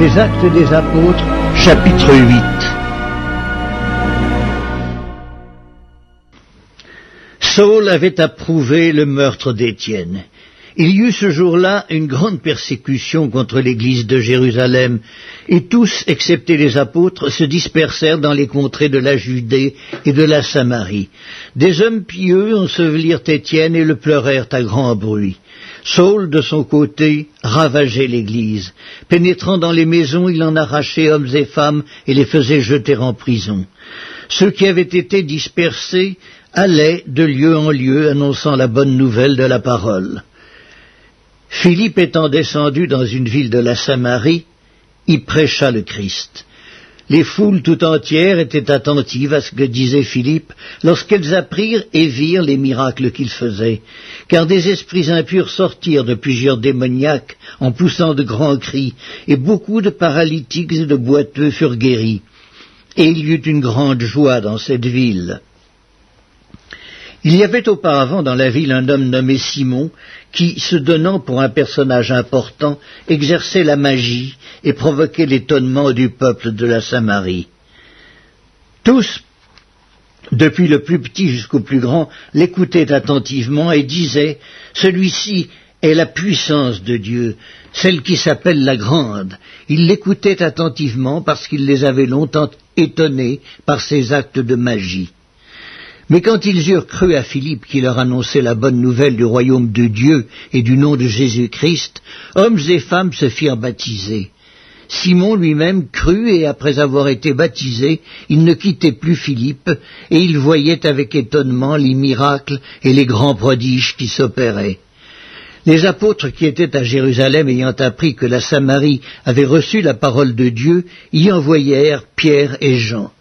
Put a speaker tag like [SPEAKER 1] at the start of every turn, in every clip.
[SPEAKER 1] Les Actes des Apôtres, chapitre 8. Saul avait approuvé le meurtre d'Étienne. Il y eut ce jour-là une grande persécution contre l'église de Jérusalem, et tous, excepté les apôtres, se dispersèrent dans les contrées de la Judée et de la Samarie. Des hommes pieux ensevelirent Étienne et le pleurèrent à grand bruit. Saul, de son côté, ravageait l'église. Pénétrant dans les maisons, il en arrachait hommes et femmes et les faisait jeter en prison. Ceux qui avaient été dispersés allaient de lieu en lieu annonçant la bonne nouvelle de la parole. Philippe étant descendu dans une ville de la Samarie, y prêcha le Christ. Les foules tout entières étaient attentives à ce que disait Philippe lorsqu'elles apprirent et virent les miracles qu'il faisait, car des esprits impurs sortirent de plusieurs démoniaques en poussant de grands cris, et beaucoup de paralytiques et de boiteux furent guéris. Et il y eut une grande joie dans cette ville. Il y avait auparavant dans la ville un homme nommé Simon, qui, se donnant pour un personnage important, exerçait la magie et provoquait l'étonnement du peuple de la Samarie. Tous, depuis le plus petit jusqu'au plus grand, l'écoutaient attentivement et disaient « Celui-ci est la puissance de Dieu, celle qui s'appelle la Grande ». Ils l'écoutaient attentivement parce qu'il les avait longtemps étonnés par ses actes de magie. Mais quand ils eurent cru à Philippe qui leur annonçait la bonne nouvelle du royaume de Dieu et du nom de Jésus-Christ, hommes et femmes se firent baptiser. Simon lui-même crut et après avoir été baptisé, il ne quittait plus Philippe et il voyait avec étonnement les miracles et les grands prodiges qui s'opéraient. Les apôtres qui étaient à Jérusalem ayant appris que la Samarie avait reçu la parole de Dieu, y envoyèrent Pierre et Jean.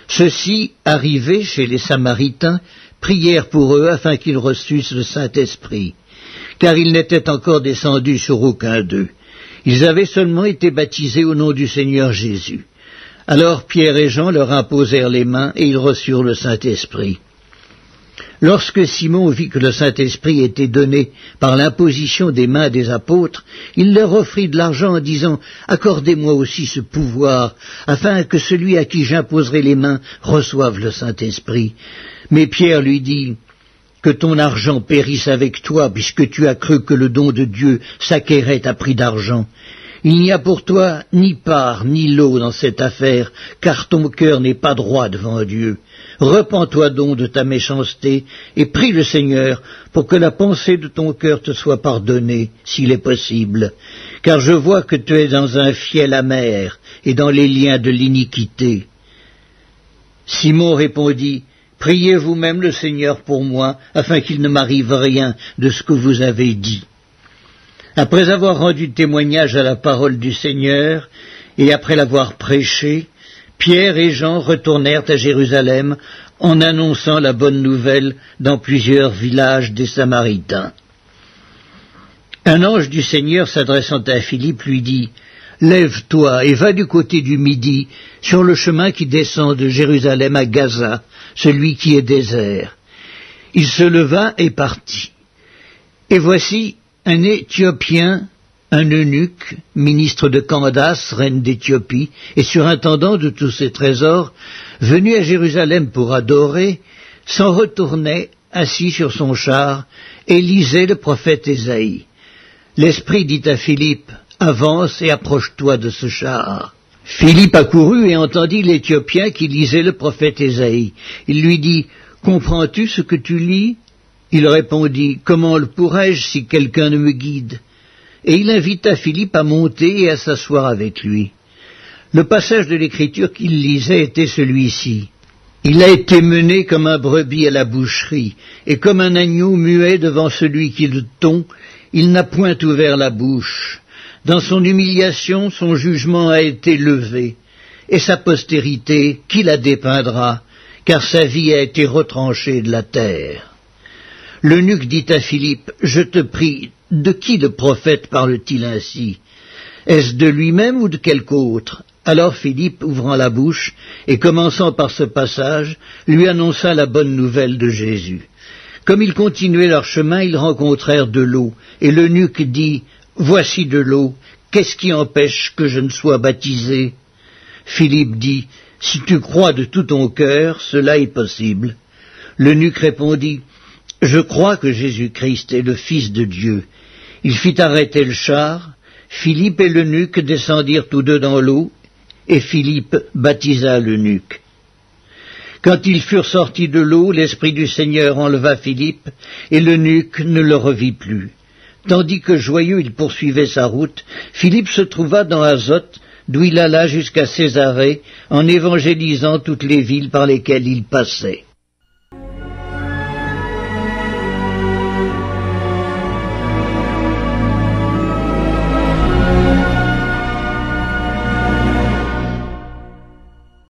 [SPEAKER 1] Ceux-ci, arrivés chez les Samaritains, prièrent pour eux afin qu'ils reçussent le Saint-Esprit, car ils n'étaient encore descendus sur aucun d'eux. Ils avaient seulement été baptisés au nom du Seigneur Jésus. Alors Pierre et Jean leur imposèrent les mains et ils reçurent le Saint-Esprit. Lorsque Simon vit que le Saint-Esprit était donné par l'imposition des mains des apôtres, il leur offrit de l'argent en disant « Accordez-moi aussi ce pouvoir, afin que celui à qui j'imposerai les mains reçoive le Saint-Esprit. » Mais Pierre lui dit « Que ton argent périsse avec toi, puisque tu as cru que le don de Dieu s'acquérait à prix d'argent. Il n'y a pour toi ni part ni lot dans cette affaire, car ton cœur n'est pas droit devant Dieu. Repens-toi donc de ta méchanceté et prie le Seigneur pour que la pensée de ton cœur te soit pardonnée, s'il est possible. Car je vois que tu es dans un fiel amer et dans les liens de l'iniquité. » Simon répondit, « Priez vous-même le Seigneur pour moi, afin qu'il ne m'arrive rien de ce que vous avez dit. » Après avoir rendu témoignage à la parole du Seigneur, et après l'avoir prêchée, Pierre et Jean retournèrent à Jérusalem en annonçant la bonne nouvelle dans plusieurs villages des Samaritains. Un ange du Seigneur s'adressant à Philippe lui dit « Lève-toi et va du côté du Midi, sur le chemin qui descend de Jérusalem à Gaza, celui qui est désert. » Il se leva et partit. Et voici un Éthiopien, un eunuque, ministre de Candace, reine d'Éthiopie, et surintendant de tous ses trésors, venu à Jérusalem pour adorer, s'en retournait, assis sur son char, et lisait le prophète Ésaïe. L'Esprit dit à Philippe, « Avance et approche-toi de ce char. » Philippe accourut et entendit l'Éthiopien qui lisait le prophète Ésaïe. Il lui dit, « Comprends-tu ce que tu lis ?» Il répondit, « Comment le pourrais-je si quelqu'un ne me guide ?» Et il invita Philippe à monter et à s'asseoir avec lui. Le passage de l'Écriture qu'il lisait était celui-ci. « Il a été mené comme un brebis à la boucherie, et comme un agneau muet devant celui qui le tond, il n'a point ouvert la bouche. Dans son humiliation, son jugement a été levé, et sa postérité, qui la dépeindra, car sa vie a été retranchée de la terre. » L'eunuque dit à Philippe, « Je te prie, de qui le prophète parle-t-il ainsi? Est-ce de lui-même ou de quelque autre ?» Alors Philippe, ouvrant la bouche et commençant par ce passage, lui annonça la bonne nouvelle de Jésus. Comme ils continuaient leur chemin, ils rencontrèrent de l'eau, et l'eunuque dit, « Voici de l'eau, qu'est-ce qui empêche que je ne sois baptisé? Philippe dit, si tu crois de tout ton cœur, cela est possible. L'eunuque répondit, je crois que Jésus-Christ est le Fils de Dieu. Il fit arrêter le char, Philippe et l'eunuque descendirent tous deux dans l'eau, et Philippe baptisa l'eunuque. Quand ils furent sortis de l'eau, l'Esprit du Seigneur enleva Philippe, et l'eunuque ne le revit plus. Tandis que joyeux il poursuivait sa route, Philippe se trouva dans Azote, d'où il alla jusqu'à Césarée, en évangélisant toutes les villes par lesquelles il passait.